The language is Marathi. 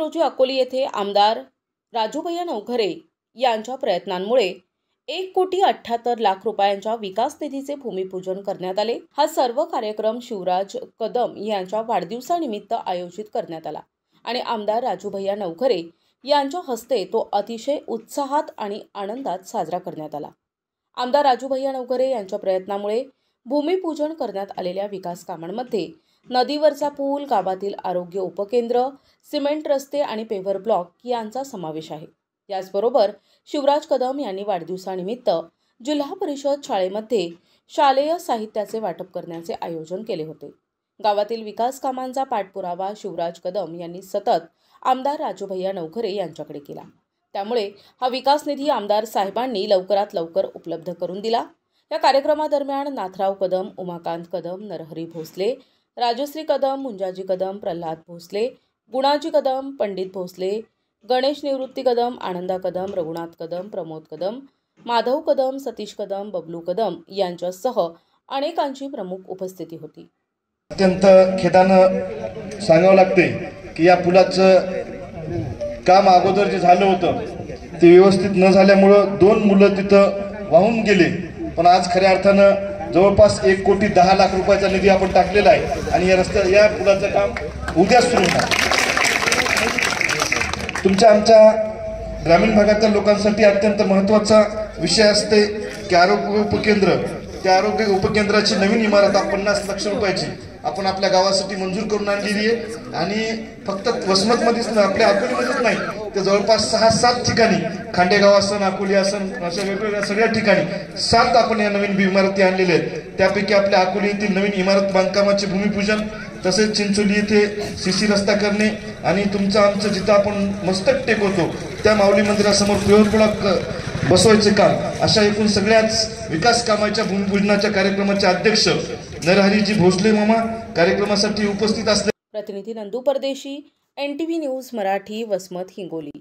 रोजी अकोली येथे आमदार राजूभैया नवघरे यांच्या प्रयत्नांमुळे 1,78,00,000 रुपयांच्या विकास निधीचे भूमिपूजन करण्यात आले। हा सर्व कार्यक्रम शिवराज कदम यांच्या वाढदिवसानिमित्त आयोजित करण्यात आला आणि आमदार राजूभैया नवघरे यांच्या हस्ते तो अतिशय उत्साहात आणि आनंदात साजरा करण्यात आला। आमदार राजूभैया नवघरे यांच्या प्रयत्नामुळे भूमिपूजन करण्यात आलेल्या विकास कामांमध्ये नदीवरचा पूल, गावातील आरोग्य उपकेंद्र, सिमेंट रस्ते आणि पेव्हर ब्लॉक यांचा समावेश आहे। याचबरोबर शिवराज कदम यांनी वाढदिवसानिमित्त जिल्हा परिषद शाळेमध्ये शालेय साहित्याचे वाटप करण्याचे आयोजन केले होते। गावातील विकास कामांचा पाठपुरावा शिवराज कदम यांनी सतत आमदार राजूभैया नवघरे यांच्याकडे केला। त्यामुळे हा विकास निधी आमदार साहेबांनी लवकरात लवकर उपलब्ध करून दिला। या कार्यक्रमादरम्यान नाथराव कदम, उमाकांत कदम, नरहरी भोसले, राजश्री कदम, मुंजाजी कदम, प्रल्हाद भोसले, गुणाजी कदम, पंडित भोसले, गणेश निवृत्ती कदम, आनंदा कदम, रघुनाथ कदम, प्रमोद कदम, माधव कदम, सतीश कदम, बबलू कदम यांच्यासह अनेकांची प्रमुख उपस्थिती होती। अत्यंत खेदानं सांगावं लागते की या पुलाचं काम अगोदर जे झालं होतं ते व्यवस्थित न झाल्यामुळे 2 मुलं तिथं वाहून गेले, पण आज खऱ्या अर्थानं जवळपास 1,10,00,000 रुपयाचा निधी आपण टाकलेला आहे आणि या पुलाचं काम उद्या सुरू होणार। तुमच्या आमच्या ग्रामीण भागातील लोकांसाठी अत्यंत महत्त्वाचा विषय असते की आरोग्य उपकेंद्र। त्या आरोग्य उपकेंद्राची नवीन इमारत 50 लाख रुपयाची आपण आपल्या गावासाठी मंजूर करून आणलेली आहे आणि फक्त वसमतमध्येच नाही, आपल्या अकोलीमध्येच नाही, तर जवळपास 6-7 ठिकाणी, खांडेगाव असन, अकोली असन, अशा वेगवेगळ्या सगळ्या ठिकाणी 7 आपण या नवीन इमारती आणलेल्या आहेत। त्यापैकी आपल्या अकोली येथील नवीन इमारत बांधकामाचे भूमिपूजन, तसेच चिंचोली येथे सीसी रस्ता करणे आणि तुमचं आमचं जिथं आपण मस्तक टेकवतो त्या माऊली मंदिरासमोर पेव्हर बसवायचे काम, अशा एकूण सगळ्याच विकास कामाच्या भूमिपूजनाच्या कार्यक्रमाचे अध्यक्ष नरहरीजी भोसले मामा कार्यक्रमासाठी उपस्थित असले। प्रतिनिधी नंदू परदेशी, NTV न्यूज मराठी, वसमत, हिंगोली।